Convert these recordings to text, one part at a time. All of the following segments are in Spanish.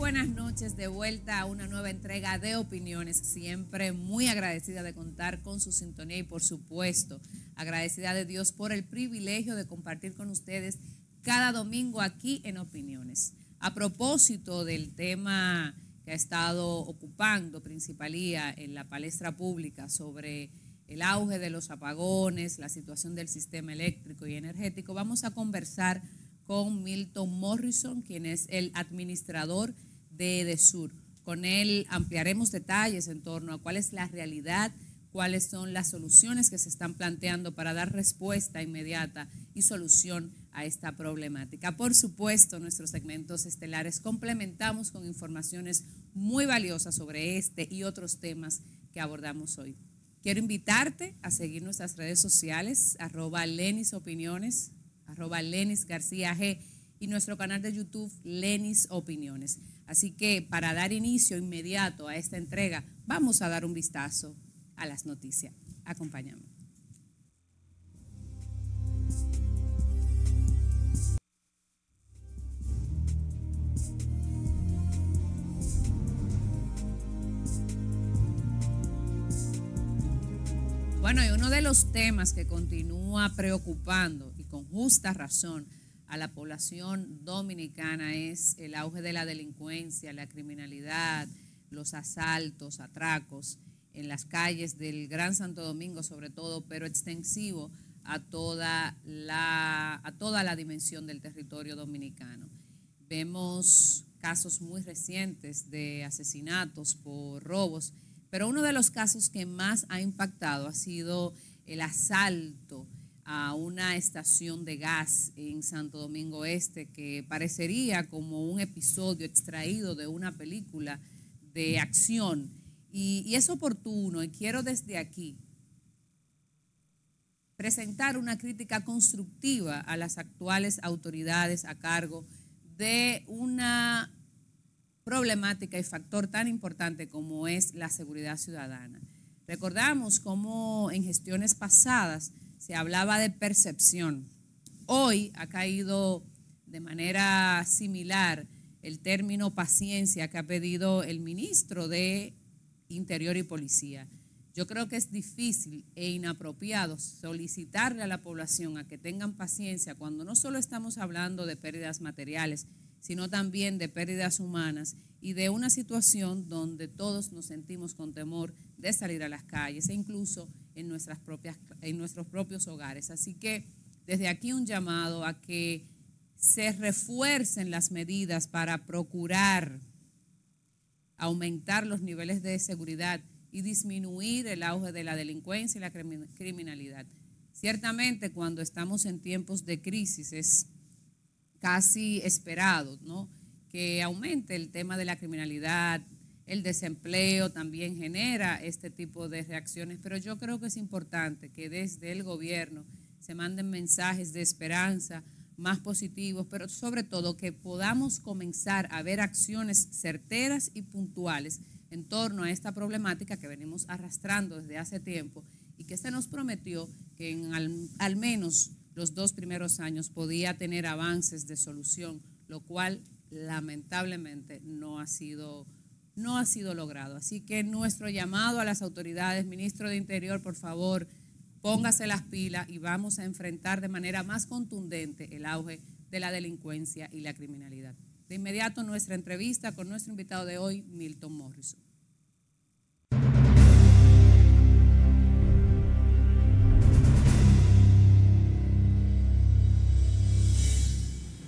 buenas noches, de vuelta a una nueva entrega de Opiniones, siempre muy agradecida de contar con su sintonía y por supuesto agradecida de Dios por el privilegio de compartir con ustedes cada domingo aquí en Opiniones. A propósito del tema que ha estado ocupando principalía en la palestra pública sobre el auge de los apagones, la situación del sistema eléctrico y energético, vamos a conversar con Milton Morrison, quien es el administrador de EDESUR. Con él ampliaremos detalles en torno a cuál es la realidad, cuáles son las soluciones que se están planteando para dar respuesta inmediata y solución a esta problemática. Por supuesto, nuestros segmentos estelares complementamos con informaciones muy valiosas sobre este y otros temas que abordamos hoy. Quiero invitarte a seguir nuestras redes sociales, @LenisOpiniones, @LenisGarcía G y nuestro canal de YouTube Lenis Opiniones. Así que para dar inicio inmediato a esta entrega, vamos a dar un vistazo a las noticias. Acompáñame. Bueno, y uno de los temas que continúa preocupando y con justa razón a la población dominicana es el auge de la delincuencia, la criminalidad, los asaltos, atracos en las calles del Gran Santo Domingo sobre todo, pero extensivo a toda la dimensión del territorio dominicano. Vemos casos muy recientes de asesinatos por robos, pero uno de los casos que más ha impactado ha sido el asalto a una estación de gas en Santo Domingo Este, que parecería como un episodio extraído de una película de acción. Y es oportuno, y quiero desde aquí presentar una crítica constructiva a las actuales autoridades a cargo de una problemática y factor tan importante como es la seguridad ciudadana. Recordamos cómo en gestiones pasadas se hablaba de percepción. Hoy ha caído de manera similar el término paciencia que ha pedido el ministro de Interior y Policía. Yo creo que es difícil e inapropiado solicitarle a la población a que tengan paciencia cuando no solo estamos hablando de pérdidas materiales, sino también de pérdidas humanas y de una situación donde todos nos sentimos con temor de salir a las calles e incluso en nuestros propios hogares. Así que desde aquí un llamado a que se refuercen las medidas para procurar aumentar los niveles de seguridad y disminuir el auge de la delincuencia y la criminalidad. Ciertamente cuando estamos en tiempos de crisis es casi esperado, ¿no?, que aumente el tema de la criminalidad, el desempleo también genera este tipo de reacciones, pero yo creo que es importante que desde el gobierno se manden mensajes de esperanza más positivos, pero sobre todo que podamos comenzar a ver acciones certeras y puntuales en torno a esta problemática que venimos arrastrando desde hace tiempo y que se nos prometió que en al menos los 2 primeros años podía tener avances de solución, lo cual lamentablemente no ha sido logrado. Así que nuestro llamado a las autoridades, ministro de Interior, por favor, póngase las pilas y vamos a enfrentar de manera más contundente el auge de la delincuencia y la criminalidad. De inmediato nuestra entrevista con nuestro invitado de hoy, Milton Morrison.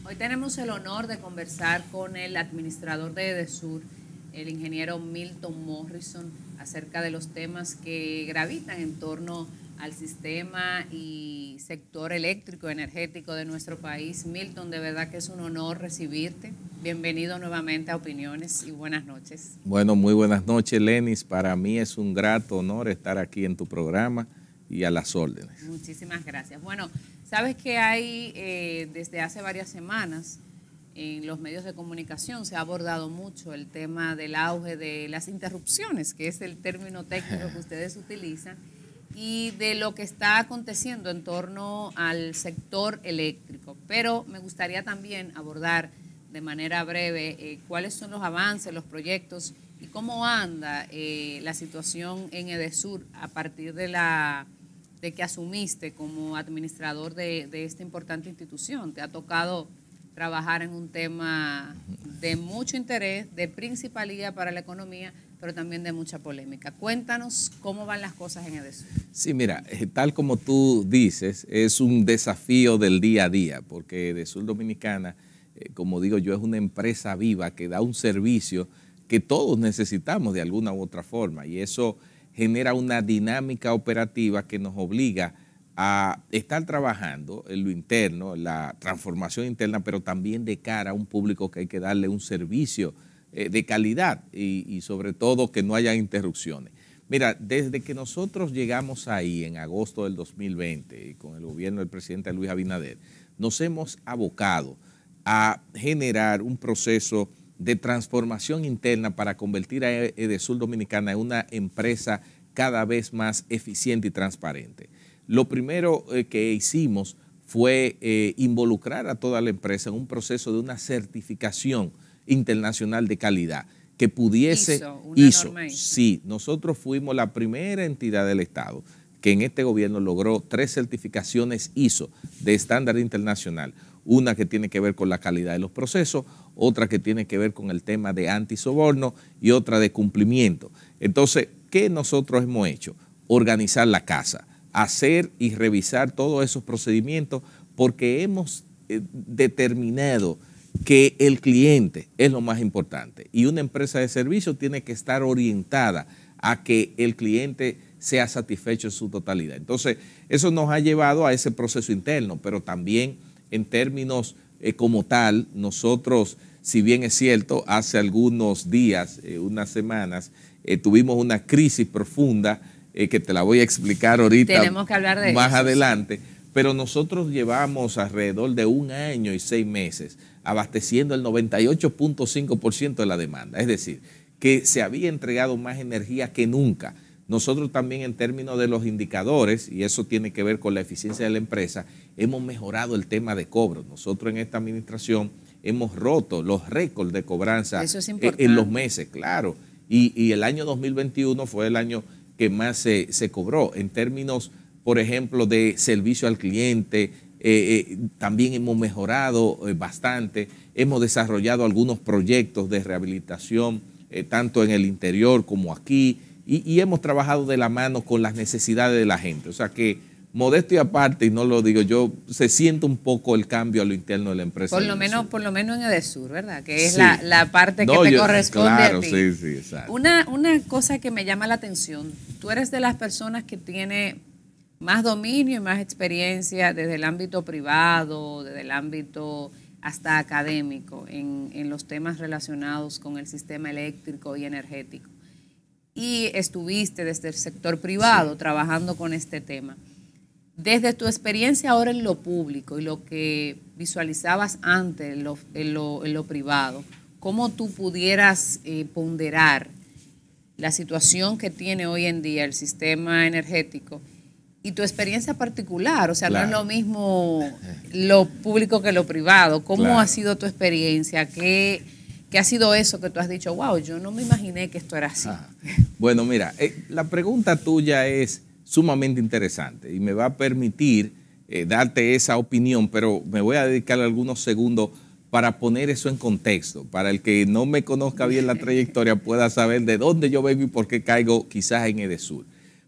Hoy tenemos el honor de conversar con el administrador de EDESUR, el ingeniero Milton Morrison, acerca de los temas que gravitan en torno al sistema y sector eléctrico energético de nuestro país. Milton, de verdad que es un honor recibirte. Bienvenido nuevamente a Opiniones y buenas noches. Bueno, muy buenas noches, Lenis. Para mí es un grato honor estar aquí en tu programa y a las órdenes. Muchísimas gracias. Bueno, sabes que hay desde hace varias semanas en los medios de comunicación se ha abordado mucho el tema del auge de las interrupciones, que es el término técnico que ustedes utilizan, y de lo que está aconteciendo en torno al sector eléctrico. Pero me gustaría también abordar de manera breve cuáles son los avances, los proyectos y cómo anda la situación en Edesur a partir de que asumiste como administrador de esta importante institución. Te ha tocado trabajar en un tema de mucho interés, de principalía para la economía, pero también de mucha polémica. Cuéntanos cómo van las cosas en Edesur. Sí, mira, tal como tú dices, es un desafío del día a día, porque Edesur Dominicana, como digo yo, es una empresa viva que da un servicio que todos necesitamos de alguna u otra forma, y eso genera una dinámica operativa que nos obliga a estar trabajando en lo interno, la transformación interna, pero también de cara a un público que hay que darle un servicio de calidad y sobre todo que no haya interrupciones. Mira, desde que nosotros llegamos ahí en agosto del 2020 y con el gobierno del presidente Luis Abinader, nos hemos abocado a generar un proceso de transformación interna para convertir a Edesur Dominicana en una empresa cada vez más eficiente y transparente. Lo primero que hicimos fue involucrar a toda la empresa en un proceso de una certificación internacional de calidad que pudiese... ISO. Sí, nosotros fuimos la primera entidad del Estado que en este gobierno logró 3 certificaciones ISO de estándar internacional. Una que tiene que ver con la calidad de los procesos, otra que tiene que ver con el tema de antisoborno y otra de cumplimiento. Entonces, ¿qué nosotros hemos hecho? Organizar la casa, hacer y revisar todos esos procedimientos porque hemos determinado que el cliente es lo más importante y una empresa de servicio tiene que estar orientada a que el cliente sea satisfecho en su totalidad. Entonces, eso nos ha llevado a ese proceso interno, pero también en términos como tal, nosotros, si bien es cierto, hace algunos días, unas semanas, tuvimos una crisis profunda que te la voy a explicar ahorita. Tenemos que hablar de más eso, adelante, pero nosotros llevamos alrededor de 1 año y 6 meses abasteciendo el 98.5% de la demanda, es decir, que se había entregado más energía que nunca. Nosotros también en términos de los indicadores, y eso tiene que ver con la eficiencia de la empresa, hemos mejorado el tema de cobro. Nosotros en esta administración hemos roto los récords de cobranza en los meses, claro, y el año 2021 fue el año que más se cobró. En términos, por ejemplo, de servicio al cliente, también hemos mejorado bastante, hemos desarrollado algunos proyectos de rehabilitación, tanto en el interior como aquí, y hemos trabajado de la mano con las necesidades de la gente. O sea que, modesto y aparte, y no lo digo yo, se siente un poco el cambio a lo interno de la empresa. Por lo menos en Edesur, ¿verdad? Que es la parte que te corresponde a ti. Sí, exacto. Una cosa que me llama la atención, tú eres de las personas que tiene más dominio y más experiencia desde el ámbito privado, desde el ámbito hasta académico, en los temas relacionados con el sistema eléctrico y energético. Y estuviste desde el sector privado trabajando con este tema. Desde tu experiencia ahora en lo público y lo que visualizabas antes en lo privado, ¿cómo tú pudieras ponderar la situación que tiene hoy en día el sistema energético y tu experiencia particular? O sea, claro, no es lo mismo lo público que lo privado. ¿Cómo ha sido tu experiencia? ¿Qué ha sido eso que tú has dicho, wow, yo no me imaginé que esto era así? Bueno, mira, la pregunta tuya es sumamente interesante y me va a permitir darte esa opinión, pero me voy a dedicar algunos segundos para poner eso en contexto, para el que no me conozca bien la trayectoria pueda saber de dónde yo vengo y por qué caigo quizás en Edesur.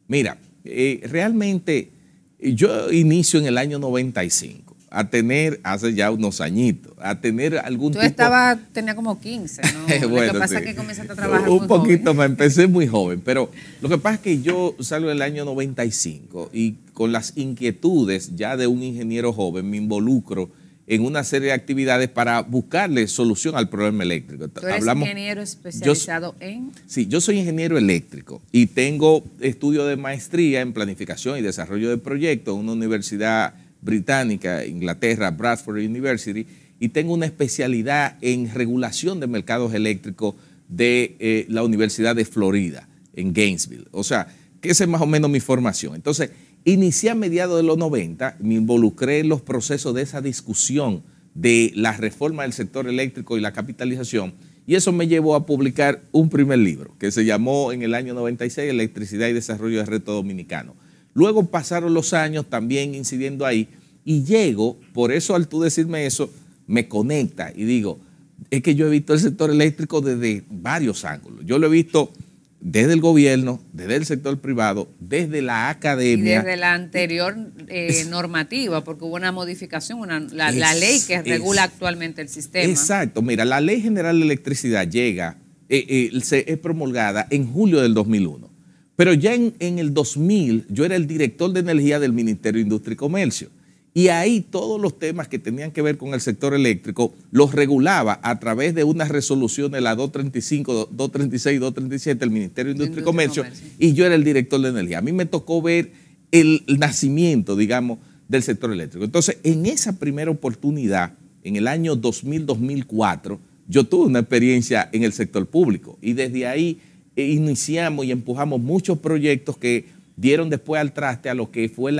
Mira, realmente yo inicio en el año 95. A tener, hace ya unos añitos, a tener algún tipo... Tú tenía como 15, ¿no? Bueno, lo que pasa es que comenzaste a trabajar un poquito joven. más, empecé muy joven, pero lo que pasa es que yo salgo en el año 95 y con las inquietudes ya de un ingeniero joven me involucro en una serie de actividades para buscarle solución al problema eléctrico. ¿Tú eres ingeniero especializado en...? Sí, yo soy ingeniero eléctrico y tengo estudio de maestría en planificación y desarrollo de proyectos en una universidad británica, Inglaterra, Bradford University, y tengo una especialidad en regulación de mercados eléctricos de la Universidad de Florida, en Gainesville. O sea, que esa es más o menos mi formación. Entonces, inicié a mediados de los 90, me involucré en los procesos de esa discusión de la reforma del sector eléctrico y la capitalización, y eso me llevó a publicar un primer libro que se llamó en el año 96 Electricidad y Desarrollo del Reto Dominicano. Luego pasaron los años también incidiendo ahí y llego, por eso al tú decirme eso, me conecta y digo, es que yo he visto el sector eléctrico desde varios ángulos. Yo lo he visto desde el gobierno, desde el sector privado, desde la academia. Y desde la anterior normativa, porque hubo una modificación, la ley que regula actualmente el sistema. Exacto, mira, la Ley General de Electricidad llega, es promulgada en julio del 2001, pero ya en el 2000 yo era el director de energía del Ministerio de Industria y Comercio. Y ahí todos los temas que tenían que ver con el sector eléctrico los regulaba a través de unas resoluciones, la 235, 236, 237 del Ministerio de Industria y Comercio, y yo era el director de energía. A mí me tocó ver el nacimiento, digamos, del sector eléctrico. Entonces, en esa primera oportunidad, en el año 2000-2004, yo tuve una experiencia en el sector público y desde ahí iniciamos y empujamos muchos proyectos que dieron después al traste a lo que fue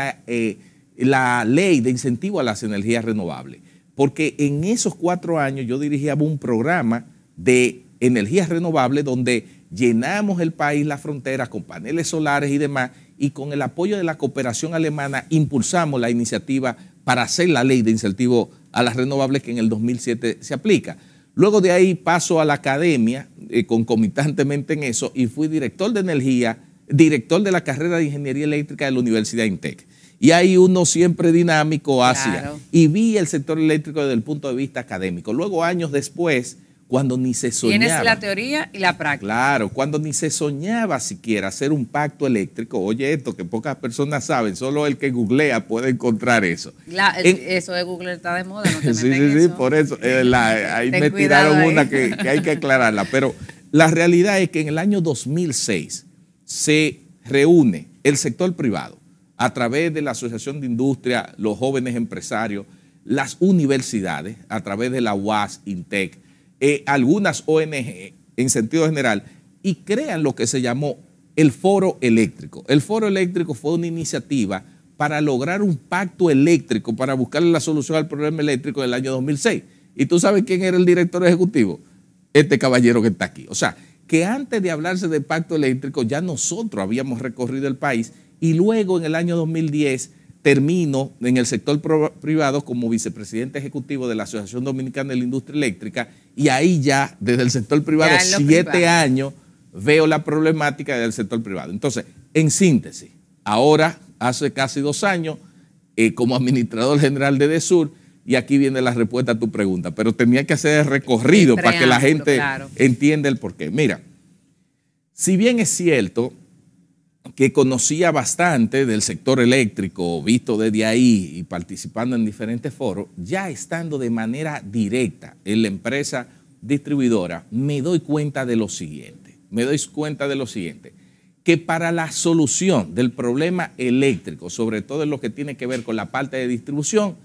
la ley de incentivo a las energías renovables, porque en esos 4 años yo dirigía un programa de energías renovables donde llenamos el país, la frontera, con paneles solares y demás, y con el apoyo de la cooperación alemana impulsamos la iniciativa para hacer la ley de incentivo a las renovables que en el 2007 se aplica. Luego de ahí paso a la academia, concomitantemente en eso, y fui director de energía, director de la carrera de Ingeniería Eléctrica de la Universidad INTEC. Y ahí uno siempre dinámico hacia. Claro. Y vi el sector eléctrico desde el punto de vista académico. Luego, años después, cuando ni se soñaba. Tienes la teoría y la práctica. Claro, cuando ni se soñaba siquiera hacer un pacto eléctrico. Oye, esto que pocas personas saben, solo el que googlea puede encontrar eso. Eso de Google está de moda, no te sí, por eso. Ahí me tiraron una que hay que aclararla. Pero la realidad es que en el año 2006 se reúne el sector privado a través de la Asociación de Industria, los jóvenes empresarios, las universidades, a través de la UAS, INTEC, algunas ONG en sentido general, y crean lo que se llamó el Foro Eléctrico. El Foro Eléctrico fue una iniciativa para lograr un pacto eléctrico, para buscarle la solución al problema eléctrico del año 2006. ¿Y tú sabes quién era el director ejecutivo? Este caballero que está aquí. O sea, que antes de hablarse de pacto eléctrico, ya nosotros habíamos recorrido el país. Y luego en el año 2010 termino en el sector privado como vicepresidente ejecutivo de la Asociación Dominicana de la Industria Eléctrica y ahí ya desde el sector privado 7 años veo la problemática del sector privado. Entonces, en síntesis, ahora hace casi 2 años como administrador general de DESUR y aquí viene la respuesta a tu pregunta, pero tenía que hacer el recorrido para que la gente entienda el porqué. Mira, si bien es cierto que conocía bastante del sector eléctrico, visto desde ahí y participando en diferentes foros, ya estando de manera directa en la empresa distribuidora, me doy cuenta de lo siguiente, que para la solución del problema eléctrico, sobre todo en lo que tiene que ver con la parte de distribución,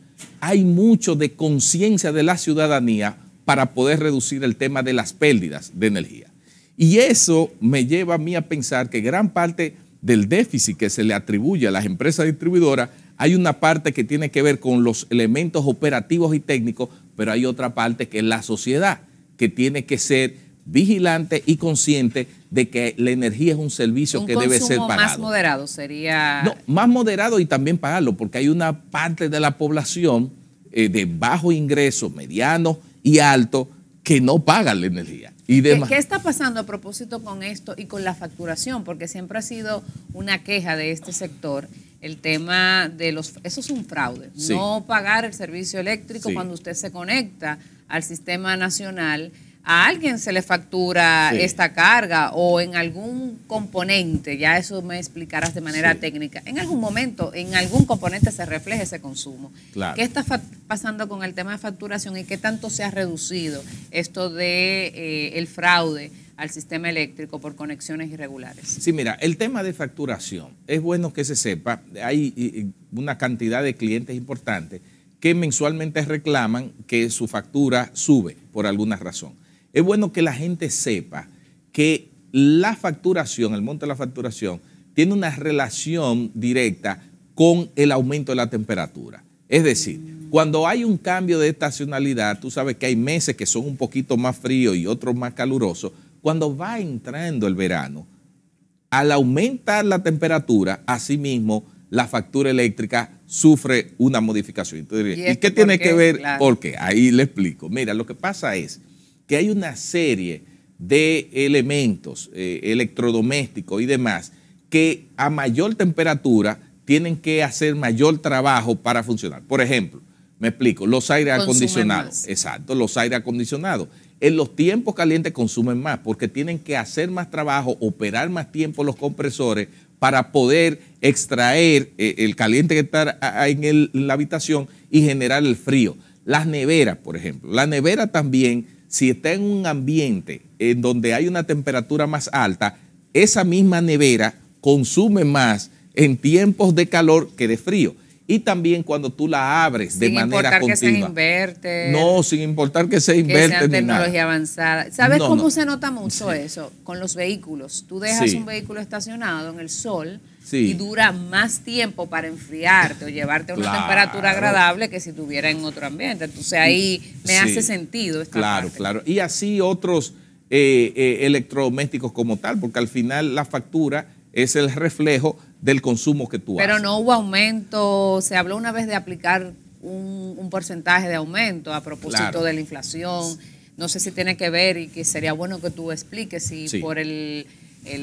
hay mucho de conciencia de la ciudadanía para poder reducir el tema de las pérdidas de energía. Y eso me lleva a mí a pensar que gran parte del déficit que se le atribuye a las empresas distribuidoras, hay una parte que tiene que ver con los elementos operativos y técnicos, pero hay otra parte que es la sociedad, que tiene que ser vigilante y consciente de que la energía es un servicio que debe ser pagado. ¿Un consumo más moderado sería? No, más moderado y también pagarlo, porque hay una parte de la población de bajo ingreso, mediano y alto, que no pagan la energía. ¿Qué está pasando a propósito con esto y con la facturación? Porque siempre ha sido una queja de este sector el tema de eso es un fraude, sí. No pagar el servicio eléctrico cuando usted se conecta al sistema nacional. A alguien se le factura esta carga o en algún componente, ya eso me explicarás de manera técnica, en algún momento, en algún componente se refleja ese consumo. Claro. ¿Qué está pasando con el tema de facturación y qué tanto se ha reducido esto de el fraude al sistema eléctrico por conexiones irregulares? Sí, mira, el tema de facturación, es bueno que se sepa, hay una cantidad de clientes importantes que mensualmente reclaman que su factura sube por alguna razón. Es bueno que la gente sepa que la facturación, el monto de la facturación, tiene una relación directa con el aumento de la temperatura. Es decir, Cuando hay un cambio de estacionalidad, tú sabes que hay meses que son un poquito más fríos y otros más calurosos. Cuando va entrando el verano, al aumentar la temperatura, asimismo, la factura eléctrica sufre una modificación. Entonces, ¿y qué tiene que ver? Claro. Porque ahí le explico. Mira, lo que pasa es que hay una serie de elementos electrodomésticos y demás que a mayor temperatura tienen que hacer mayor trabajo para funcionar. Por ejemplo, me explico, los aires acondicionados. Exacto, los aires acondicionados. En los tiempos calientes consumen más porque tienen que hacer más trabajo, operar más tiempo los compresores para poder extraer el caliente que está en la habitación y generar el frío. Las neveras, por ejemplo. La nevera también, si está en un ambiente en donde hay una temperatura más alta, esa misma nevera consume más en tiempos de calor que de frío. Y también cuando tú la abres de manera continua. Sin importar que sea inverter. No, sin importar que sea inverter. Que sea tecnología avanzada. ¿Sabes cómo se nota mucho eso? Con los vehículos. Tú dejas un vehículo estacionado en el sol y dura más tiempo para enfriarte o llevarte a una temperatura agradable que si tuviera en otro ambiente. Entonces ahí me hace sentido esta parte. Claro. Y así otros electrodomésticos como tal, porque al final la factura es el reflejo del consumo que tú haces. Pero no hubo aumento, se habló una vez de aplicar un porcentaje de aumento a propósito de la inflación. No sé si tiene que ver y que sería bueno que tú expliques si por el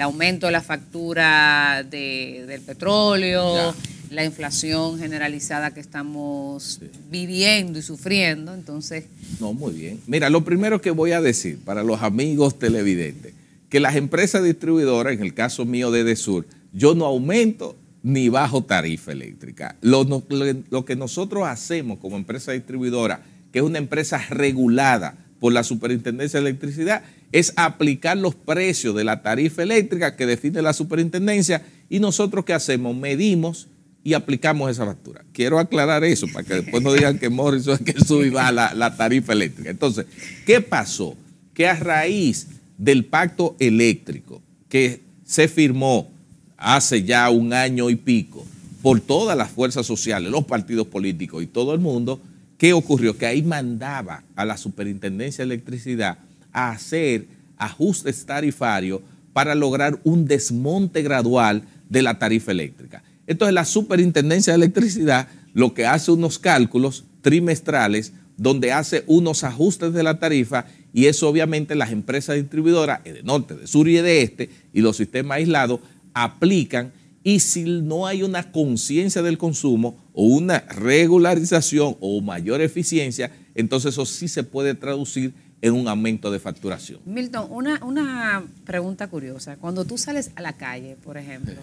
aumento de la factura del petróleo, la inflación generalizada que estamos viviendo y sufriendo, entonces... No, muy bien. Mira, lo primero que voy a decir para los amigos televidentes, que las empresas distribuidoras, en el caso mío de Edesur, yo no aumento ni bajo tarifa eléctrica. Lo que nosotros hacemos como empresa distribuidora, que es una empresa regulada por la Superintendencia de Electricidad, es aplicar los precios de la tarifa eléctrica que define la Superintendencia y nosotros ¿qué hacemos? Medimos y aplicamos esa factura. Quiero aclarar eso para que después no digan que Morrison es que sube y baja la tarifa eléctrica. Entonces, ¿qué pasó? Que a raíz del pacto eléctrico que se firmó hace ya un año y pico por todas las fuerzas sociales, los partidos políticos y todo el mundo, ¿qué ocurrió? Que ahí mandaba a la Superintendencia de Electricidad a hacer ajustes tarifarios para lograr un desmonte gradual de la tarifa eléctrica. Entonces la Superintendencia de Electricidad lo que hace unos cálculos trimestrales donde hace unos ajustes de la tarifa y eso obviamente las empresas distribuidoras de norte, de sur y de este y los sistemas aislados aplican y si no hay una conciencia del consumo o una regularización o mayor eficiencia, entonces eso sí se puede traducir en un aumento de facturación. Milton, una pregunta curiosa. Cuando tú sales a la calle, por ejemplo,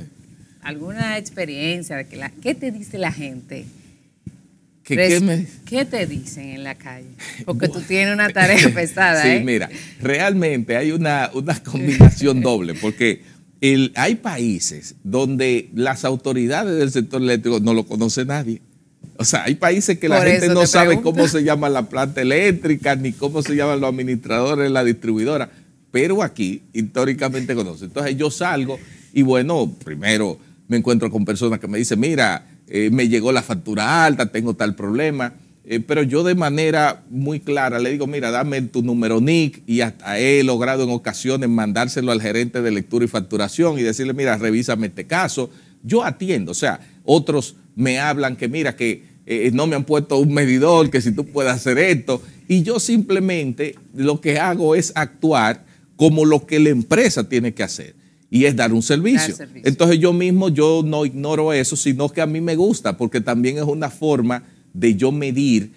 alguna experiencia de que ¿qué te dice la gente? ¿Qué te dicen en la calle? Porque tú tienes una tarea pesada. Sí, mira, realmente hay una combinación doble, porque hay países donde las autoridades del sector eléctrico no lo conoce nadie. O sea, hay países que la gente no sabe cómo se llama la planta eléctrica, ni cómo se llaman los administradores de la distribuidora, pero aquí históricamente conocen. Entonces yo salgo y bueno, primero me encuentro con personas que me dicen, mira, me llegó la factura alta, tengo tal problema, pero yo de manera muy clara le digo, mira, dame tu número NIC y hasta he logrado en ocasiones mandárselo al gerente de lectura y facturación y decirle, mira, revísame este caso. Yo atiendo, o sea, otros me hablan que mira, que no me han puesto un medidor, que si tú puedes hacer esto, y yo simplemente lo que hago es actuar como lo que la empresa tiene que hacer. Y es dar un servicio. Entonces yo mismo, yo no ignoro eso, sino que a mí me gusta, porque también es una forma de yo medir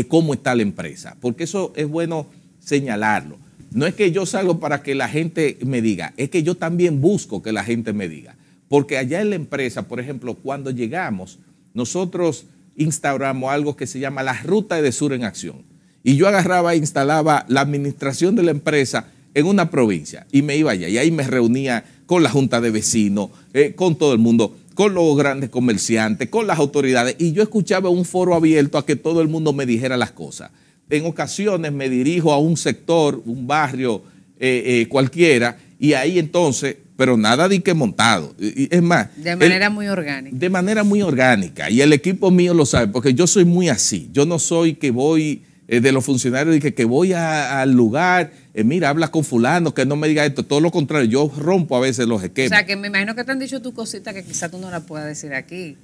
cómo está la empresa. Porque eso es bueno señalarlo. No es que yo salgo para que la gente me diga, es que yo también busco que la gente me diga. Porque allá en la empresa, por ejemplo, cuando llegamos, nosotros instauramos algo que se llama la Ruta Edesur en Acción. Y yo agarraba e instalaba la administración de la empresa en una provincia y me iba allá y ahí me reunía con la junta de vecinos, con todo el mundo, con los grandes comerciantes, con las autoridades y yo escuchaba un foro abierto a que todo el mundo me dijera las cosas. En ocasiones me dirijo a un sector, un barrio cualquiera y ahí entonces pero nada de que montado. Es más, de manera muy orgánica. De manera muy orgánica. Y el equipo mío lo sabe, porque yo soy muy así. Yo no soy que voy de los funcionarios y que voy al lugar, mira, habla con fulano, que no me diga esto. Todo lo contrario, yo rompo a veces los esquemas. O sea, que me imagino que te han dicho tu cosita que quizás tú no la puedas decir aquí.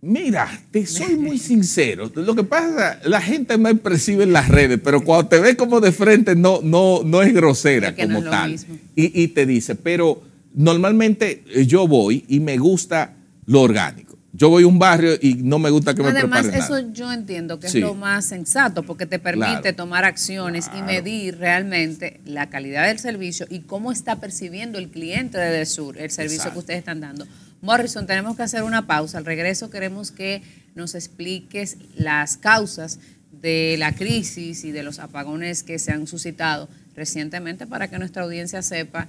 Mira, te soy muy sincero. Lo que pasa, la gente me percibe en las redes, pero cuando te ve como de frente no es grosera es que como no es tal. y te dice, pero normalmente yo voy y me gusta lo orgánico. Yo voy a un barrio y no me gusta que me preparen nada. Además, eso yo entiendo que es lo más sensato, porque te permite tomar acciones y medir realmente la calidad del servicio y cómo está percibiendo el cliente de Edesur el servicio que ustedes están dando. Morrison, tenemos que hacer una pausa. Al regreso queremos que nos expliques las causas de la crisis y de los apagones que se han suscitado recientemente para que nuestra audiencia sepa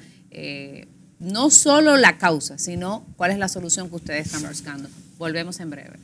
no solo la causa, sino cuál es la solución que ustedes están buscando. Volvemos en breve.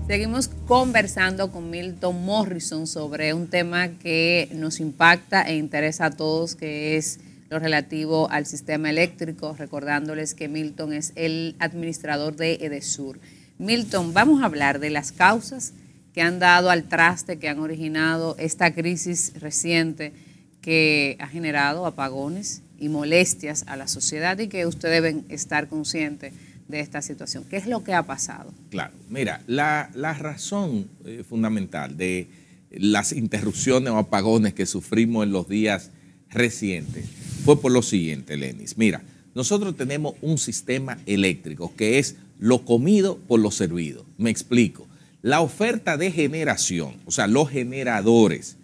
Seguimos conversando con Milton Morrison sobre un tema que nos impacta e interesa a todos, que es lo relativo al sistema eléctrico, recordándoles que Milton es el administrador de Edesur. Milton, vamos a hablar de las causas que han dado al traste, que han originado esta crisis reciente que ha generado apagones y molestias a la sociedad y que ustedes deben estar conscientes de esta situación. ¿Qué es lo que ha pasado? Claro, mira, la razón fundamental de las interrupciones o apagones que sufrimos en los días recientes fue por lo siguiente, Lenis. Mira, nosotros tenemos un sistema eléctrico que es lo comido por lo servido. Me explico. La oferta de generación, o sea, los generadores,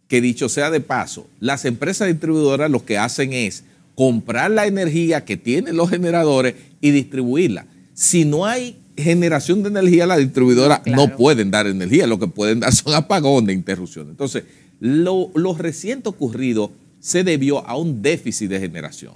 que dicho sea de paso, las empresas distribuidoras lo que hacen es comprar la energía que tienen los generadores y distribuirla. Si no hay generación de energía, las distribuidoras no pueden dar energía, lo que pueden dar son apagones, interrupciones. Entonces, lo reciente ocurrido se debió a un déficit de generación.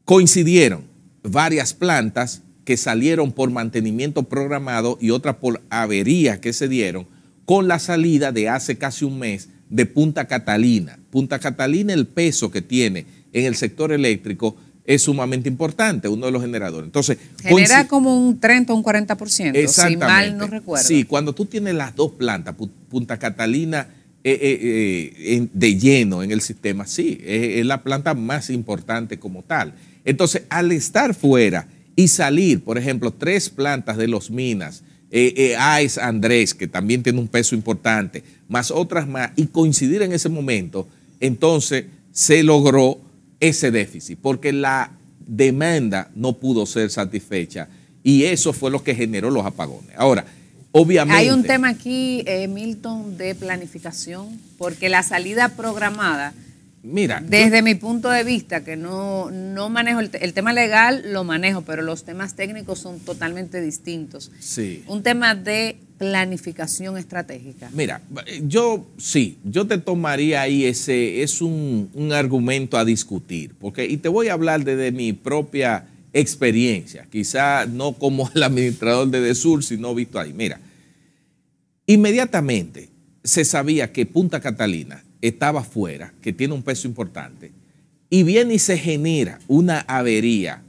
Coincidieron varias plantas que salieron por mantenimiento programado y otras por averías que se dieron con la salida de hace casi un mes de Punta Catalina. Punta Catalina, el peso que tiene en el sector eléctrico es sumamente importante, uno de los generadores. Entonces, genera como un 30 o un 40%, si mal no recuerdo. Sí, cuando tú tienes las dos plantas, Punta Catalina de lleno en el sistema, sí, es la planta más importante como tal. Entonces, al estar fuera y salir, por ejemplo, 3 plantas de Los Minas, AES Andrés, que también tiene un peso importante, más otras más, y coincidir en ese momento, entonces se logró ese déficit, porque la demanda no pudo ser satisfecha y eso fue lo que generó los apagones. Ahora, obviamente... Hay un tema aquí, Milton, de planificación, porque la salida programada, mira, desde mi punto de vista, que no manejo el tema legal, lo manejo, pero los temas técnicos son totalmente distintos. Sí. Un tema de planificación estratégica. Mira, yo te tomaría ahí es un argumento a discutir, y te voy a hablar desde mi propia experiencia, quizá no como el administrador de Edesur, sino visto ahí. Mira, inmediatamente se sabía que Punta Catalina estaba fuera, que tiene un peso importante, y viene y se genera una avería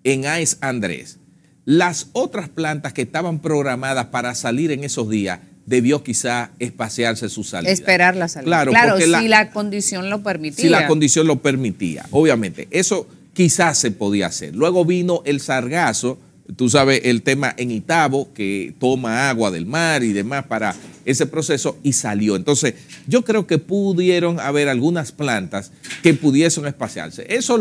en AES Andrés. Las otras plantas que estaban programadas para salir en esos días, debió quizá espaciarse su salida. Esperar la salida. Claro, si la condición lo permitía. Si la condición lo permitía, obviamente. Eso quizás se podía hacer. Luego vino el sargazo, tú sabes, el tema en Itabo, que toma agua del mar y demás para ese proceso, y salió. Entonces, yo creo que pudieron haber algunas plantas que pudiesen espaciarse. Eso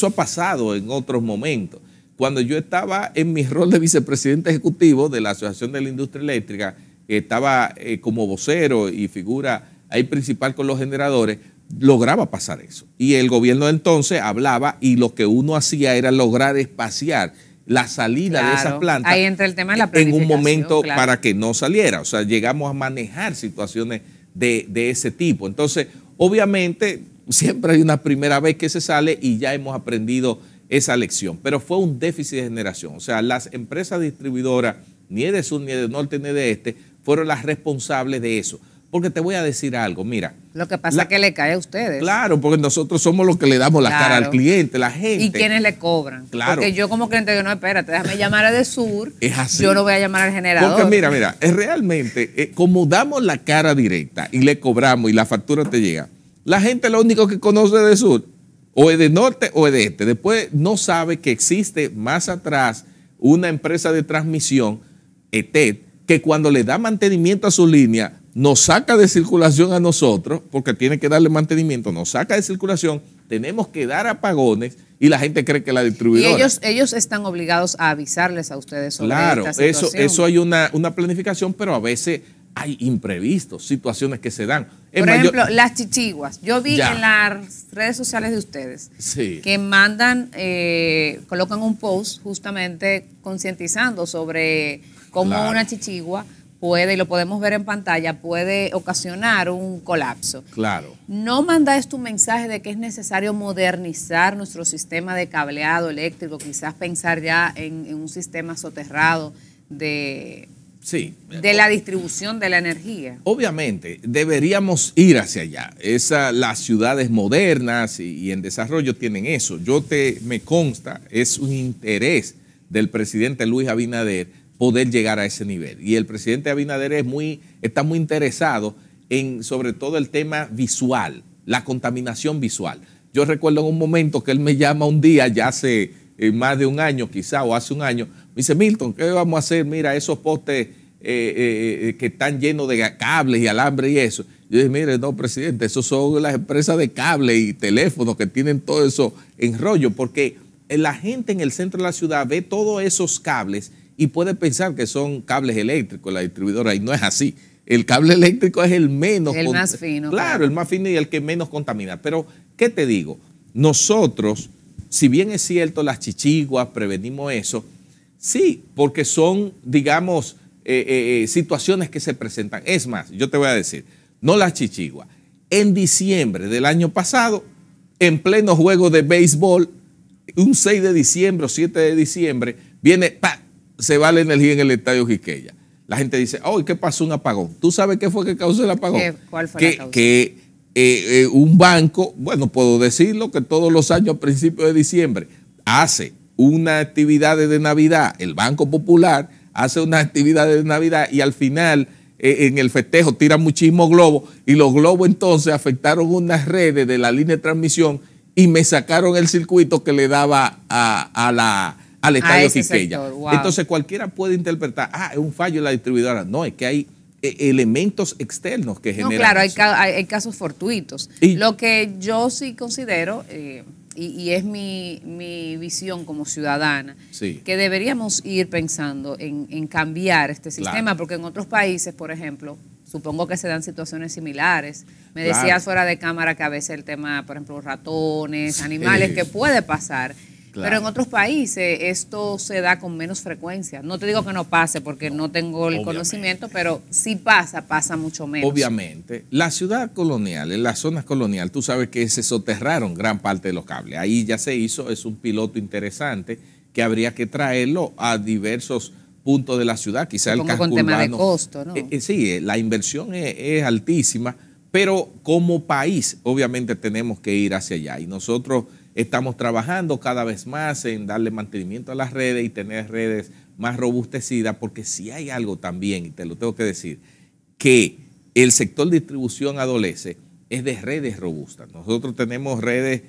ha pasado en otros momentos. Cuando yo estaba en mi rol de vicepresidente ejecutivo de la Asociación de la Industria Eléctrica, estaba como vocero y figura ahí principal con los generadores, lograba pasar eso. Y el gobierno de entonces hablaba y lo que uno hacía era lograr espaciar la salida de esas plantas. Ahí entra el tema de la en un momento claro, para que no saliera. O sea, llegamos a manejar situaciones de ese tipo. Entonces, obviamente, siempre hay una primera vez que se sale y ya hemos aprendido esa lección. Pero fue un déficit de generación. O sea, las empresas distribuidoras, ni de sur, ni de norte, ni de este, fueron las responsables de eso. Porque te voy a decir algo, mira. Lo que pasa es que le cae a ustedes. Claro, porque nosotros somos los que le damos la cara al cliente, la gente. Y quienes le cobran. Claro. Porque yo como cliente digo, no, espérate, déjame llamar a de sur. Es así. Yo no voy a llamar al generador. Porque mira, es realmente, como damos la cara directa y le cobramos y la factura te llega, la gente lo único que conoce de sur, o es de norte o es de este. Después no sabe que existe más atrás una empresa de transmisión, ETED, que cuando le da mantenimiento a su línea, nos saca de circulación a nosotros, porque tiene que darle mantenimiento, nos saca de circulación, tenemos que dar apagones y la gente cree que la distribuidora. Y ellos están obligados a avisarles a ustedes sobre esta situación. Eso hay una planificación, pero a veces hay imprevistos, situaciones que se dan. Por ejemplo, las chichiguas. Yo vi en las redes sociales de ustedes que mandan, colocan un post justamente concientizando sobre cómo una chichigua puede, y lo podemos ver en pantalla, puede ocasionar un colapso. Claro. ¿No mandáis tu mensaje de que es necesario modernizar nuestro sistema de cableado eléctrico, quizás pensar ya en un sistema soterrado de la distribución de la energía? Obviamente, deberíamos ir hacia allá. Las ciudades modernas y en desarrollo tienen eso. Me consta, es un interés del presidente Luis Abinader poder llegar a ese nivel. Y el presidente Abinader está muy interesado en, sobre todo, el tema visual, la contaminación visual. Yo recuerdo en un momento que él me llama un día, ya hace más de un año quizá, o hace un año, me dice, Milton, ¿qué vamos a hacer? Mira, esos postes que están llenos de cables y alambre y eso. Yo dije, mire, no, presidente, esos son las empresas de cable y teléfonos que tienen todo eso en rollo, porque la gente en el centro de la ciudad ve todos esos cables y puede pensar que son cables eléctricos, la distribuidora, y no es así. El cable eléctrico es el menos... El más fino. Claro, el más fino y el que menos contamina. Pero, ¿qué te digo? Nosotros, si bien es cierto, las chichiguas, prevenimos eso, sí, porque son, digamos, situaciones que se presentan. Es más, yo te voy a decir, no las chichiguas. En diciembre del año pasado, en pleno juego de béisbol, un 6 de diciembre o 7 de diciembre, viene, ¡pa!, se va la energía en el estadio Quisqueya. La gente dice, oh, ¿qué pasó? Un apagón. ¿Tú sabes qué fue que causó el apagón? ¿Cuál fue la causa? Que un banco, bueno, puedo decirlo, que todos los años a principios de diciembre hace una actividad de Navidad, el Banco Popular hace una actividad de Navidad y al final en el festejo tiran muchísimos globos y los globos entonces afectaron unas redes de la línea de transmisión y me sacaron el circuito que le daba al estadio Quisqueya. Wow. Entonces cualquiera puede interpretar, es un fallo de la distribuidora. No, es que hay elementos externos que generan. No, claro, hay casos fortuitos. Lo que yo sí considero, y es mi visión como ciudadana, que deberíamos ir pensando en cambiar este sistema, porque en otros países, por ejemplo, supongo que se dan situaciones similares. Me decías fuera de cámara que a veces el tema, por ejemplo, ratones, animales, que puede pasar. Claro. Pero en otros países esto se da con menos frecuencia. No te digo que no pase porque no tengo el conocimiento, pero sí pasa mucho menos. Obviamente. La ciudad colonial, en las zonas coloniales, tú sabes que se soterraron gran parte de los cables. Ahí ya se hizo, es un piloto interesante que habría que traerlo a diversos puntos de la ciudad. Quizá el casco con urbano, tema de costo, ¿no? Sí, la inversión es altísima, pero como país obviamente tenemos que ir hacia allá. Y nosotros estamos trabajando cada vez más en darle mantenimiento a las redes y tener redes más robustecidas, porque si hay algo también, y te lo tengo que decir, que el sector de distribución adolece, es de redes robustas. Nosotros tenemos redes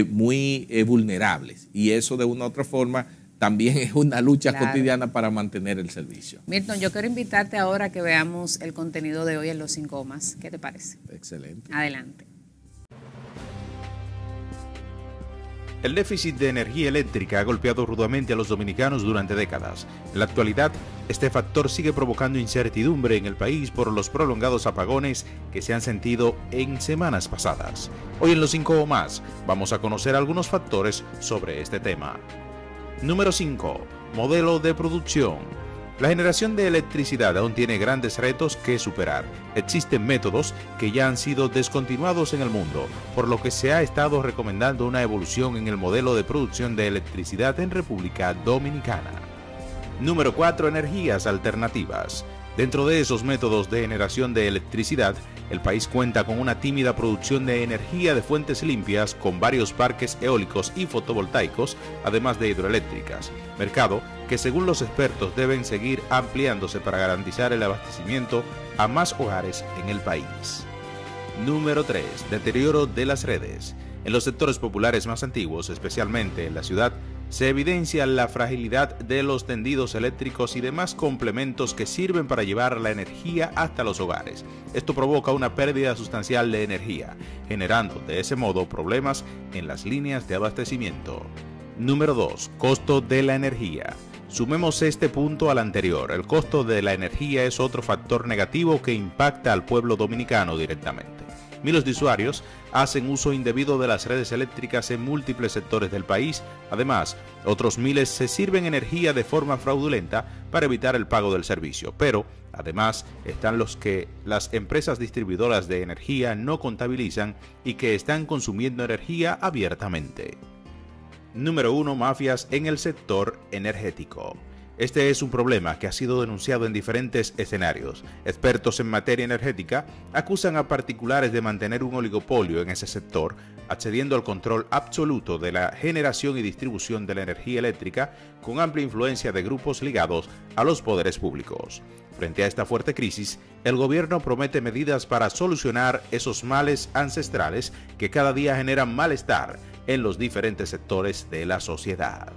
muy vulnerables y eso de una u otra forma también es una lucha cotidiana para mantener el servicio. Milton, yo quiero invitarte ahora a que veamos el contenido de hoy en Los 5 Más. ¿Qué te parece? Excelente. Adelante. El déficit de energía eléctrica ha golpeado rudamente a los dominicanos durante décadas. En la actualidad, este factor sigue provocando incertidumbre en el país por los prolongados apagones que se han sentido en semanas pasadas. Hoy en Los 5 Más vamos a conocer algunos factores sobre este tema. Número 5. Modelo de producción. La generación de electricidad aún tiene grandes retos que superar. Existen métodos que ya han sido descontinuados en el mundo, por lo que se ha estado recomendando una evolución en el modelo de producción de electricidad en República Dominicana. Número 4. Energías alternativas. Dentro de esos métodos de generación de electricidad, el país cuenta con una tímida producción de energía de fuentes limpias con varios parques eólicos y fotovoltaicos, además de hidroeléctricas, mercado que según los expertos deben seguir ampliándose para garantizar el abastecimiento a más hogares en el país. Número 3. Deterioro de las redes. En los sectores populares más antiguos, especialmente en la ciudad, se evidencia la fragilidad de los tendidos eléctricos y demás complementos que sirven para llevar la energía hasta los hogares. Esto provoca una pérdida sustancial de energía, generando de ese modo problemas en las líneas de abastecimiento. Número 2. Costo de la energía. Sumemos este punto al anterior. El costo de la energía es otro factor negativo que impacta al pueblo dominicano directamente. Miles de usuarios hacen uso indebido de las redes eléctricas en múltiples sectores del país. Además, otros miles se sirven energía de forma fraudulenta para evitar el pago del servicio. Pero, además, están los que las empresas distribuidoras de energía no contabilizan y que están consumiendo energía abiertamente. Número 1. Mafias en el sector energético. Este es un problema que ha sido denunciado en diferentes escenarios. Expertos en materia energética acusan a particulares de mantener un oligopolio en ese sector, accediendo al control absoluto de la generación y distribución de la energía eléctrica, con amplia influencia de grupos ligados a los poderes públicos. Frente a esta fuerte crisis, el gobierno promete medidas para solucionar esos males ancestrales que cada día generan malestar en los diferentes sectores de la sociedad.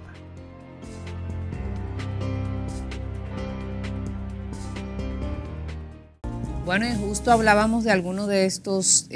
Bueno, y justo hablábamos de algunos de estos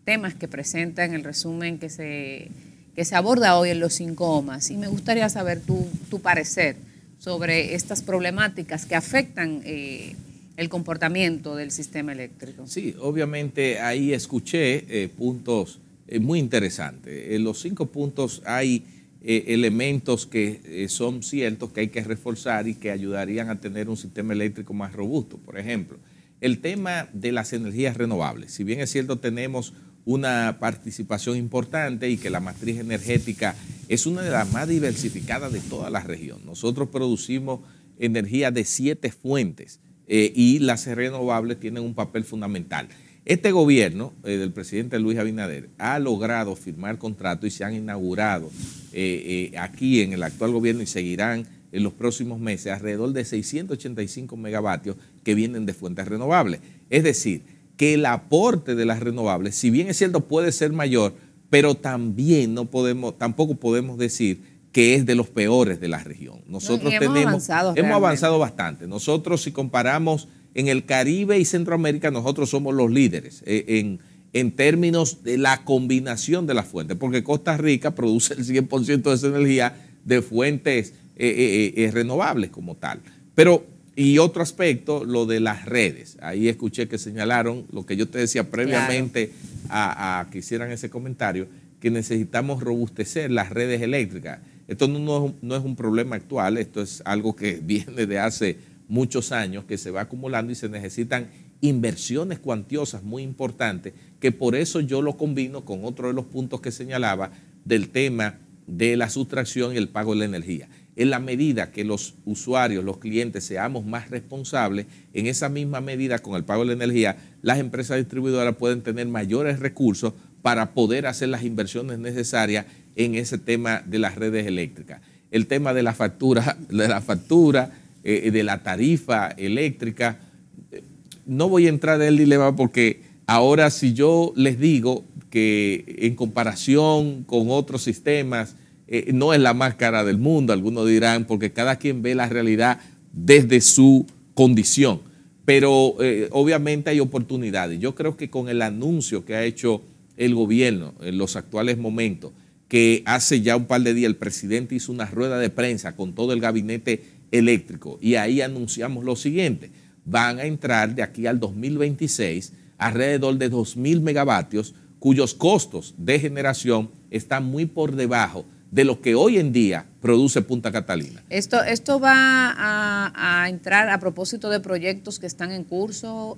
temas que presenta en el resumen que se aborda hoy en los 5 OMAS, y me gustaría saber tu parecer sobre estas problemáticas que afectan el comportamiento del sistema eléctrico. Sí, obviamente ahí escuché puntos muy interesantes. En los 5 puntos hay elementos que son ciertos, que hay que reforzar y que ayudarían a tener un sistema eléctrico más robusto. Por ejemplo, el tema de las energías renovables. Si bien es cierto, tenemos una participación importante y que la matriz energética es una de las más diversificadas de toda la región. Nosotros producimos energía de 7 fuentes y las renovables tienen un papel fundamental. Este gobierno del presidente Luis Abinader ha logrado firmar contratos y se han inaugurado aquí en el actual gobierno y seguirán en los próximos meses alrededor de 685 megavatios que vienen de fuentes renovables. Es decir, que el aporte de las renovables, si bien es cierto, puede ser mayor, pero también tampoco podemos decir que es de los peores de la región. Nosotros hemos avanzado bastante. Nosotros, si comparamos en el Caribe y Centroamérica, nosotros somos los líderes en términos de la combinación de las fuentes, porque Costa Rica produce el 100% de esa energía de fuentes renovables como tal. Pero, y otro aspecto, lo de las redes. Ahí escuché que señalaron lo que yo te decía previamente, claro, a que hicieran ese comentario, que necesitamos robustecer las redes eléctricas. Esto no es un problema actual, esto es algo que viene de hace muchos años, que se va acumulando y se necesitan inversiones cuantiosas muy importantes, que por eso yo lo combino con otro de los puntos que señalaba del tema de la sustracción y el pago de la energía. En la medida que los usuarios, los clientes, seamos más responsables, en esa misma medida con el pago de la energía, las empresas distribuidoras pueden tener mayores recursos para poder hacer las inversiones necesarias en ese tema de las redes eléctricas. El tema de la factura, de la tarifa eléctrica, no voy a entrar en el dilema porque ahora si yo les digo que en comparación con otros sistemas no es la más cara del mundo, algunos dirán, porque cada quien ve la realidad desde su condición, pero obviamente hay oportunidades. Yo creo que con el anuncio que ha hecho el gobierno en los actuales momentos, que hace ya un par de días el presidente hizo una rueda de prensa con todo el gabinete eléctrico y ahí anunciamos lo siguiente: van a entrar de aquí al 2026 alrededor de 2.000 megavatios cuyos costos de generación están muy por debajo de lo que hoy en día produce Punta Catalina. Esto va a entrar a propósito de proyectos que están en curso,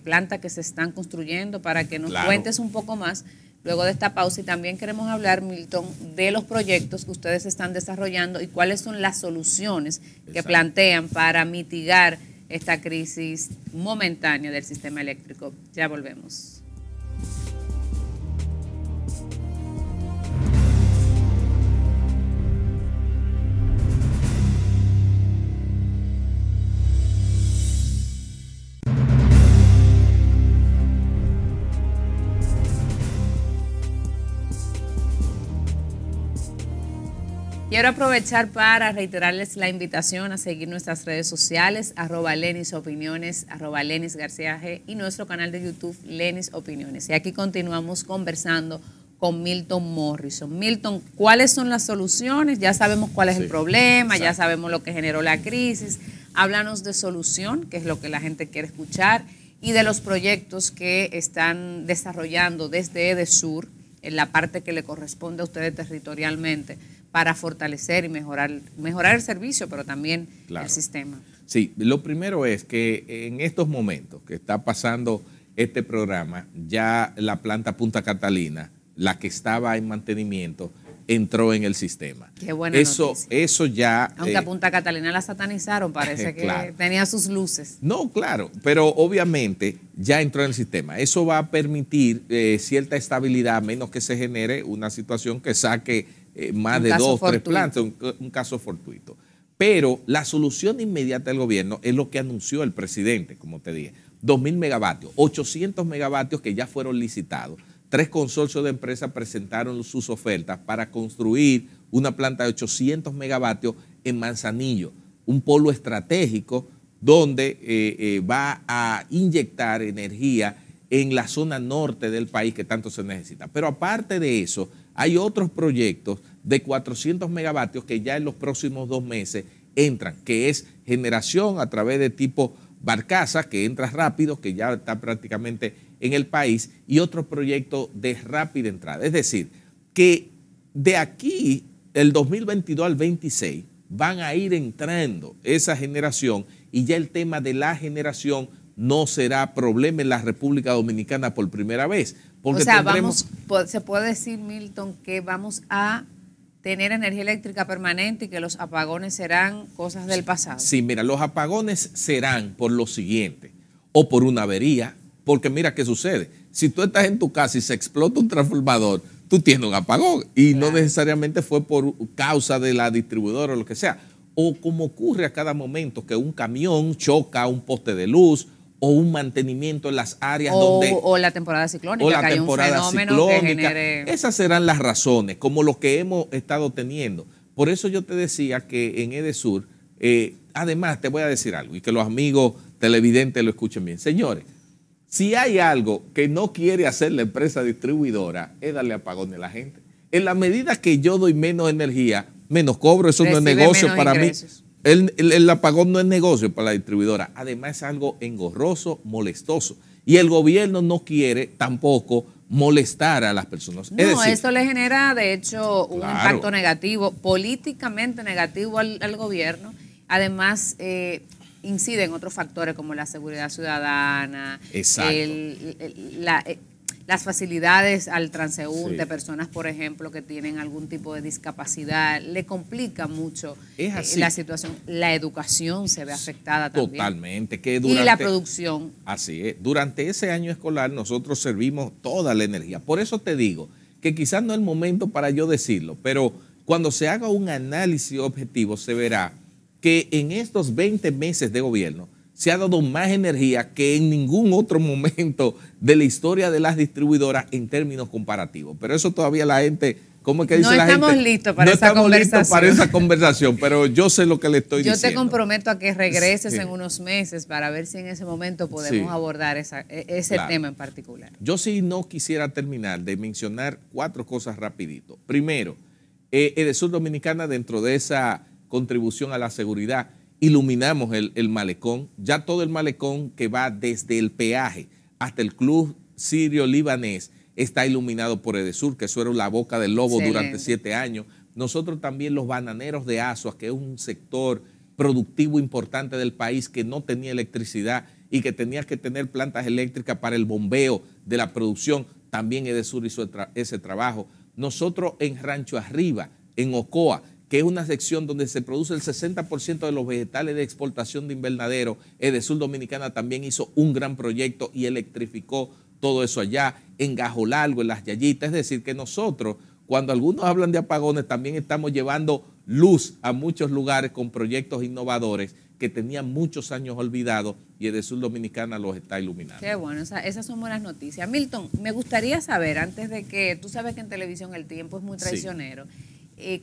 plantas que se están construyendo, para que nos cuentes un poco más luego de esta pausa. Y también queremos hablar, Milton, de los proyectos que ustedes están desarrollando y cuáles son las soluciones que plantean para mitigar esta crisis momentánea del sistema eléctrico. Ya volvemos. Quiero aprovechar para reiterarles la invitación a seguir nuestras redes sociales, @LenisOpiniones, @LenisGarcía G, y nuestro canal de YouTube, Lenis Opiniones. Y aquí continuamos conversando con Milton Morrison. Milton, ¿cuáles son las soluciones? Ya sabemos cuál es el problema, ya sabemos lo que generó la crisis. Háblanos de solución, que es lo que la gente quiere escuchar, y de los proyectos que están desarrollando desde EDESUR, en la parte que le corresponde a ustedes territorialmente, para fortalecer y mejorar el servicio, pero también el sistema. Sí, lo primero es que en estos momentos que está pasando este programa, ya la planta Punta Catalina, la que estaba en mantenimiento, entró en el sistema. Qué buena noticia. Eso ya... Aunque a Punta Catalina la satanizaron, parece que tenía sus luces. No, claro, pero obviamente ya entró en el sistema. Eso va a permitir cierta estabilidad, a menos que se genere una situación que saque más de 2 o 3 plantas, un caso fortuito. Pero la solución inmediata del gobierno es lo que anunció el presidente, como te dije, 2.000 megavatios, 800 megavatios que ya fueron licitados. 3 consorcios de empresas presentaron sus ofertas para construir una planta de 800 megavatios en Manzanillo, un polo estratégico donde va a inyectar energía en la zona norte del país que tanto se necesita. Pero aparte de eso, hay otros proyectos de 400 megavatios que ya en los próximos 2 meses entran, que es generación a través de tipo barcaza, que entra rápido, que ya está prácticamente en el país, y otros proyectos de rápida entrada. Es decir, que de aquí, el 2022 al 26, van a ir entrando esa generación, y ya el tema de la generación no será problema en la República Dominicana por primera vez. Porque o sea, se puede decir, Milton, que vamos a tener energía eléctrica permanente y que los apagones serán cosas del pasado. Sí, mira, los apagones serán por lo siguiente, o por una avería, porque mira qué sucede. Si tú estás en tu casa y se explota un transformador, tú tienes un apagón, y no necesariamente fue por causa de la distribuidora o lo que sea. O como ocurre a cada momento, que un camión choca un poste de luz, o un mantenimiento en las áreas donde... O la temporada ciclónica, que hay un fenómeno que genere... Esas serán las razones, como lo que hemos estado teniendo. Por eso yo te decía que en EDESUR, además te voy a decir algo, y que los amigos televidentes lo escuchen bien. Señores, si hay algo que no quiere hacer la empresa distribuidora, es darle apagones a la gente. En la medida que yo doy menos energía, menos cobro, eso no es negocio para mí. El apagón no es negocio para la distribuidora, además es algo engorroso, molestoso, y el gobierno no quiere tampoco molestar a las personas. No, eso le genera de hecho un impacto negativo, políticamente negativo al gobierno. Además incide en otros factores como la seguridad ciudadana, las facilidades al transeúnte, personas, por ejemplo, que tienen algún tipo de discapacidad, le complica mucho la situación. La educación se ve afectada también. Totalmente. Y la producción. Así es. Durante ese año escolar nosotros servimos toda la energía. Por eso te digo que quizás no es el momento para yo decirlo, pero cuando se haga un análisis objetivo se verá que en estos 20 meses de gobierno se ha dado más energía que en ningún otro momento de la historia de las distribuidoras en términos comparativos. Pero eso todavía la gente, ¿cómo es que dice la gente? No estamos listos para esa conversación. No estamos listos para esa conversación, pero yo sé lo que le estoy diciendo. Yo te comprometo a que regreses en unos meses para ver si en ese momento podemos abordar ese tema en particular. Yo sí no quisiera terminar de mencionar 4 cosas rapidito. Primero, EDESUR Dominicana, dentro de esa contribución a la seguridad, iluminamos el malecón, ya todo el malecón que va desde el peaje hasta el Club Sirio Libanés está iluminado por EDESUR, que eso era la boca del lobo durante 7 años, nosotros también los bananeros de Azua, que es un sector productivo importante del país que no tenía electricidad y que tenía que tener plantas eléctricas para el bombeo de la producción, también Edesur hizo ese trabajo. Nosotros en Rancho Arriba, en Ocoa, que es una sección donde se produce el 60% de los vegetales de exportación de invernadero, Edesur Dominicana también hizo un gran proyecto y electrificó todo eso allá, en Gajolalgo, en Las Yayitas. Es decir, que nosotros, cuando algunos hablan de apagones, también estamos llevando luz a muchos lugares con proyectos innovadores que tenían muchos años olvidados y Edesur Dominicana los está iluminando. Qué bueno, esas son buenas noticias. Milton, me gustaría saber, antes de que, tú sabes que en televisión el tiempo es muy traicionero,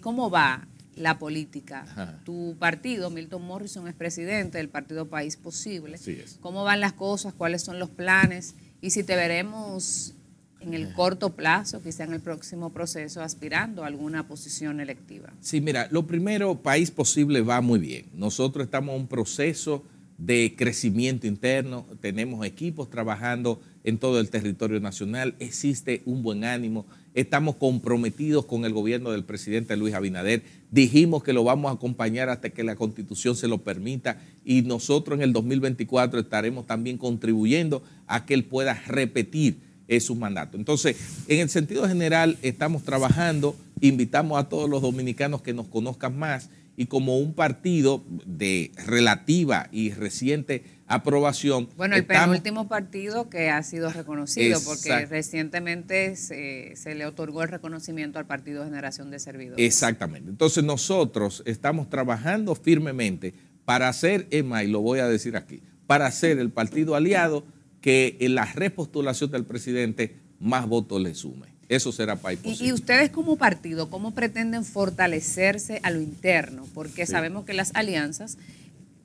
¿cómo va la política? Ajá. Tu partido, Milton Morrison, es presidente del partido País Posible. Así es. ¿Cómo van las cosas? ¿Cuáles son los planes? Y si te veremos en el corto plazo, quizá en el próximo proceso, aspirando a alguna posición electiva. Sí, mira, lo primero, País Posible va muy bien. Nosotros estamos en un proceso de crecimiento interno, tenemos equipos trabajando en todo el territorio nacional, existe un buen ánimo, estamos comprometidos con el gobierno del presidente Luis Abinader, dijimos que lo vamos a acompañar hasta que la Constitución se lo permita y nosotros en el 2024 estaremos también contribuyendo a que él pueda repetir su mandato. Entonces, en el sentido general, estamos trabajando, invitamos a todos los dominicanos que nos conozcan más y como un partido de relativa y reciente aprobación. Bueno, el penúltimo partido que ha sido reconocido, porque recientemente se le otorgó el reconocimiento al Partido Generación de Servidores. Exactamente. Entonces, nosotros estamos trabajando firmemente para hacer, y lo voy a decir aquí, para hacer el partido aliado que en la repostulación del presidente más votos le sume. Eso será País Posible. Y ustedes como partido, ¿cómo pretenden fortalecerse a lo interno? Porque sabemos que las alianzas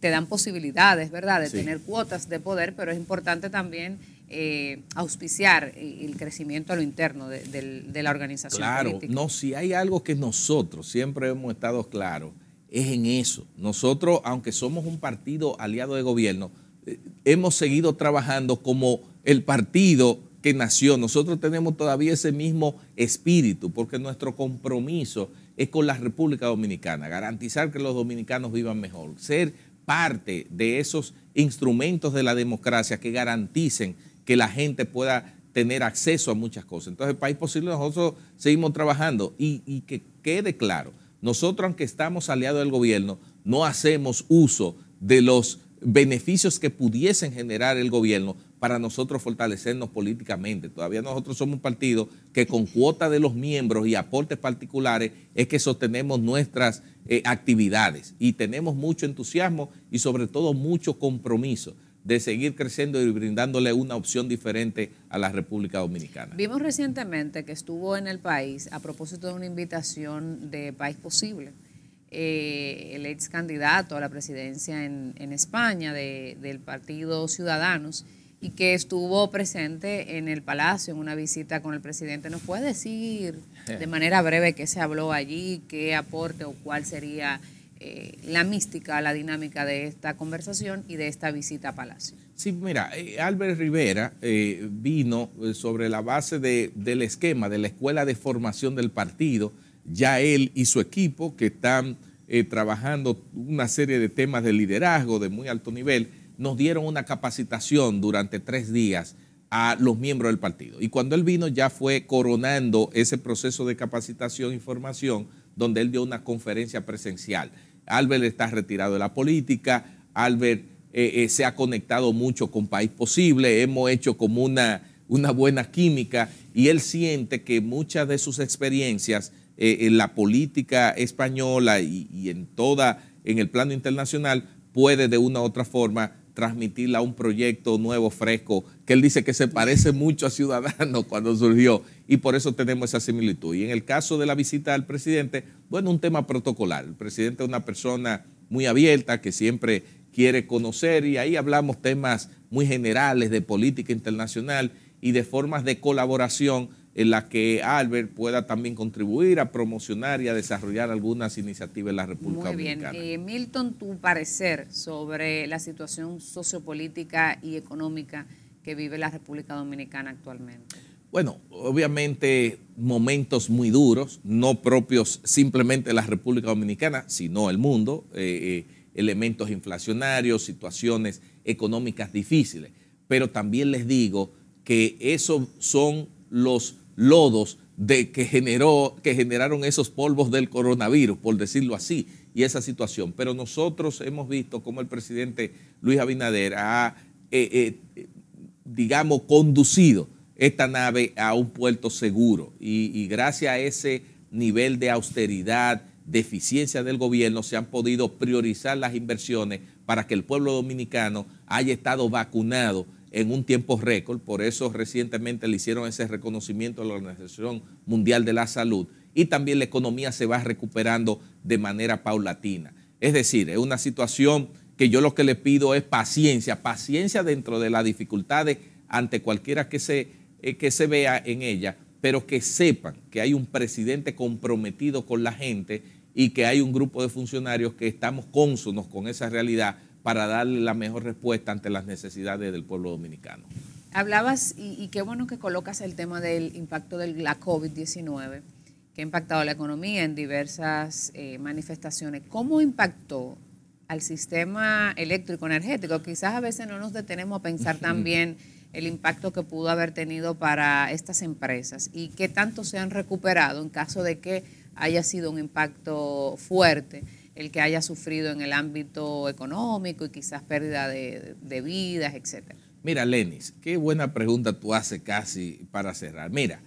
te dan posibilidades, ¿verdad?, de tener cuotas de poder, pero es importante también auspiciar el crecimiento a lo interno de la organización política. No, si hay algo que nosotros siempre hemos estado claros, es en eso. Nosotros, aunque somos un partido aliado de gobierno, hemos seguido trabajando como el partido que nació. Nosotros tenemos todavía ese mismo espíritu porque nuestro compromiso es con la República Dominicana, garantizar que los dominicanos vivan mejor, ser parte de esos instrumentos de la democracia que garanticen que la gente pueda tener acceso a muchas cosas. Entonces, País Posible, nosotros seguimos trabajando y que quede claro, nosotros aunque estamos aliados del gobierno, no hacemos uso de los beneficios que pudiesen generar el gobierno para nosotros fortalecernos políticamente. Todavía nosotros somos un partido que con cuota de los miembros y aportes particulares es que sostenemos nuestras actividades y tenemos mucho entusiasmo y sobre todo mucho compromiso de seguir creciendo y brindándole una opción diferente a la República Dominicana. Vimos recientemente que estuvo en el país a propósito de una invitación de País Posible. El ex candidato a la presidencia en España del partido Ciudadanos y que estuvo presente en el Palacio en una visita con el presidente. ¿Nos puede decir de manera breve qué se habló allí, qué aporte o cuál sería la mística, la dinámica de esta conversación y de esta visita a Palacio? Sí, mira, Albert Rivera vino sobre la base del esquema de la escuela de formación del partido. Ya él y su equipo, que están trabajando una serie de temas de liderazgo de muy alto nivel, nos dieron una capacitación durante 3 días a los miembros del partido. Y cuando él vino ya fue coronando ese proceso de capacitación y formación donde él dio una conferencia presencial. Albert está retirado de la política, Albert se ha conectado mucho con País Posible, hemos hecho como una buena química y él siente que muchas de sus experiencias en la política española y en el plano internacional puede de una u otra forma transmitirla a un proyecto nuevo, fresco, que él dice que se parece mucho a Ciudadanos cuando surgió y por eso tenemos esa similitud. Y en el caso de la visita del presidente, bueno, un tema protocolar. El presidente es una persona muy abierta que siempre quiere conocer y ahí hablamos temas muy generales de política internacional y de formas de colaboración en la que Albert pueda también contribuir a promocionar y a desarrollar algunas iniciativas en la República Dominicana. Muy bien. Milton, tu parecer sobre la situación sociopolítica y económica que vive la República Dominicana actualmente. Bueno, obviamente momentos muy duros, no propios simplemente de la República Dominicana, sino el mundo, elementos inflacionarios, situaciones económicas difíciles. Pero también les digo que esos son los lodos que generaron esos polvos del coronavirus, por decirlo así, y esa situación. Pero nosotros hemos visto cómo el presidente Luis Abinader ha, digamos, conducido esta nave a un puerto seguro y gracias a ese nivel de austeridad, de eficiencia del gobierno, se han podido priorizar las inversiones para que el pueblo dominicano haya estado vacunado en un tiempo récord. Por eso recientemente le hicieron ese reconocimiento a la Organización Mundial de la Salud, y también la economía se va recuperando de manera paulatina. Es decir, es una situación que yo lo que le pido es paciencia dentro de las dificultades ante cualquiera que se vea en ella, pero que sepan que hay un presidente comprometido con la gente y que hay un grupo de funcionarios que estamos cónsonos con esa realidad para darle la mejor respuesta ante las necesidades del pueblo dominicano. Hablabas, y qué bueno que colocas el tema del impacto de la COVID-19, que ha impactado la economía en diversas manifestaciones. ¿Cómo impactó al sistema eléctrico energético? Quizás a veces no nos detenemos a pensar también el impacto que pudo haber tenido para estas empresas y qué tanto se han recuperado en caso de que haya sido un impacto fuerte el que haya sufrido en el ámbito económico y quizás pérdida de vidas, etcétera. Mira, Lenis, qué buena pregunta tú haces casi para cerrar. Mira,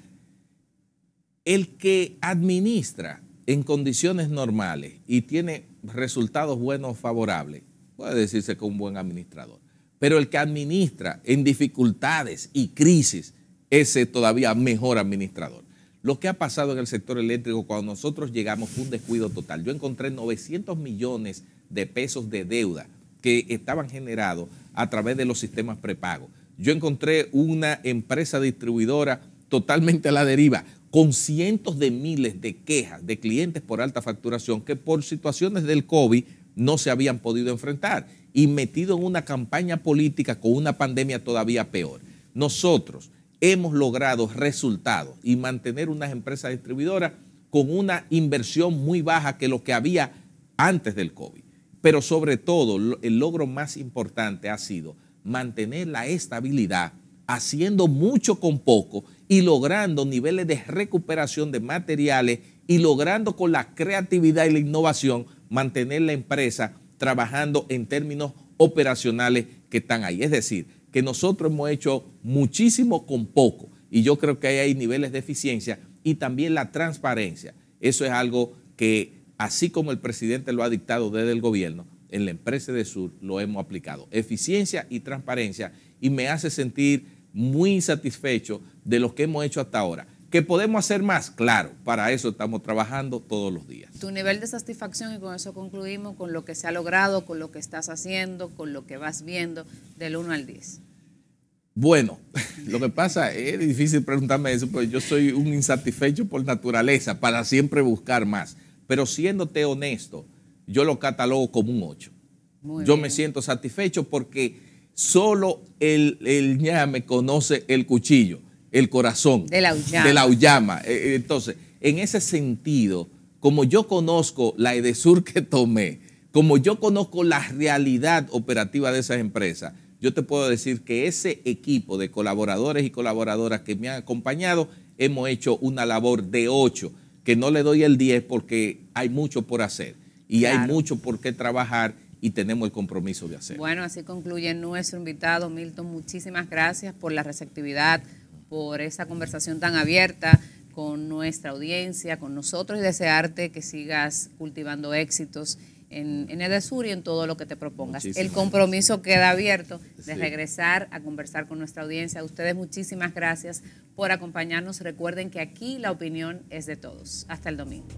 el que administra en condiciones normales y tiene resultados buenos, favorables, puede decirse que es un buen administrador. Pero el que administra en dificultades y crisis, ese todavía mejor administrador. Lo que ha pasado en el sector eléctrico cuando nosotros llegamos fue un descuido total. Yo encontré 900 millones de pesos de deuda que estaban generados a través de los sistemas prepago. Yo encontré una empresa distribuidora totalmente a la deriva, con cientos de miles de quejas de clientes por alta facturación que por situaciones del COVID no se habían podido enfrentar, y metido en una campaña política con una pandemia todavía peor. Nosotros hemos logrado resultados y mantener unas empresas distribuidoras con una inversión muy baja que lo que había antes del COVID. Pero sobre todo, el logro más importante ha sido mantener la estabilidad, haciendo mucho con poco y logrando niveles de recuperación de materiales y logrando con la creatividad y la innovación mantener la empresa trabajando en términos operacionales que están ahí. Es decir, que nosotros hemos hecho muchísimo con poco y yo creo que ahí hay niveles de eficiencia y también la transparencia. Eso es algo que, así como el presidente lo ha dictado desde el gobierno, en la empresa de Sur lo hemos aplicado. Eficiencia y transparencia, y me hace sentir muy satisfecho de lo que hemos hecho hasta ahora. ¿Que podemos hacer más? Claro, para eso estamos trabajando todos los días. Tu nivel de satisfacción, y con eso concluimos, con lo que se ha logrado, con lo que estás haciendo, con lo que vas viendo, del 1 al 10. Bueno, lo que pasa, es difícil preguntarme eso, porque yo soy un insatisfecho por naturaleza, para siempre buscar más. Pero siéndote honesto, yo lo catalogo como un 8. Yo me siento satisfecho porque solo el ñame conoce el cuchillo, el corazón de la uyama. Entonces, en ese sentido, como yo conozco la Edesur que tomé, como yo conozco la realidad operativa de esas empresas, yo te puedo decir que ese equipo de colaboradores y colaboradoras que me han acompañado, hemos hecho una labor de 8, que no le doy el 10 porque hay mucho por hacer y claro, hay mucho por qué trabajar y tenemos el compromiso de hacerlo. Bueno, así concluye nuestro invitado, Milton. Muchísimas gracias por la receptividad, por esa conversación tan abierta con nuestra audiencia, con nosotros, y desearte que sigas cultivando éxitos en Edesur y en todo lo que te propongas. El compromiso queda abierto de regresar a conversar con nuestra audiencia. A ustedes muchísimas gracias por acompañarnos. Recuerden que aquí la opinión es de todos. Hasta el domingo.